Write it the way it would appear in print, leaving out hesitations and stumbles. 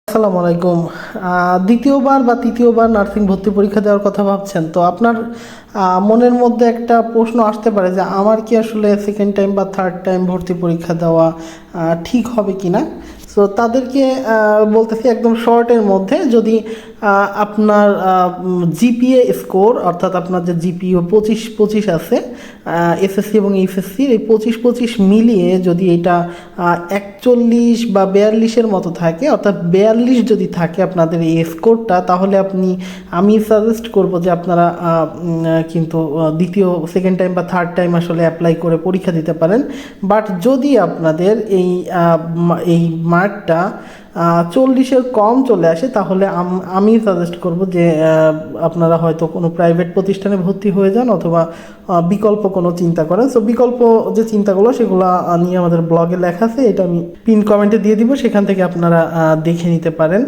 আসসালামু আলাইকুম। দ্বিতীয়বার বা তৃতীয়বার নার্সিং ভর্তি পরীক্ষা দেওয়ার কথা ভাবছেন, তো আপনার মনের মধ্যে একটা প্রশ্ন আসতে পারে যে আমার কি আসলে সেকেন্ড টাইম বা থার্ড টাইম ভর্তি পরীক্ষা দেওয়া ঠিক হবে কি না। সো তাদেরকে বলতেছি একদম শর্টের মধ্যে, যদি আপনার জিপিএ স্কোর, অর্থাৎ আপনার যে জিপিও 25-25 আছে এসএসসি এবং এইচএসসির, এই 25-25 মিলিয়ে যদি এটা 41 বা 42-এর মতো থাকে, অর্থাৎ 42 যদি থাকে আপনাদের এই স্কোরটা, তাহলে আমি সাজেস্ট করব যে আপনারা কিন্তু দ্বিতীয় সেকেন্ড টাইম বা থার্ড টাইম আসলে অ্যাপ্লাই করে পরীক্ষা দিতে পারেন। বাট যদি আপনাদের এই মার্কটা 40-এর কম চলে আসে, তাহলে আমি সাজেস্ট করব যে আপনারা হয়তো কোনো প্রাইভেট প্রতিষ্ঠানে ভর্তি হয়ে যান, অথবা বিকল্প কোনো চিন্তা করেন। সো বিকল্প যে চিন্তাগুলো, সেগুলো নিয়ে আমাদের ব্লগে লেখা আছে, এটা আমি পিন কমেন্টে দিয়ে দিব, সেখান থেকে আপনারা দেখে নিতে পারেন।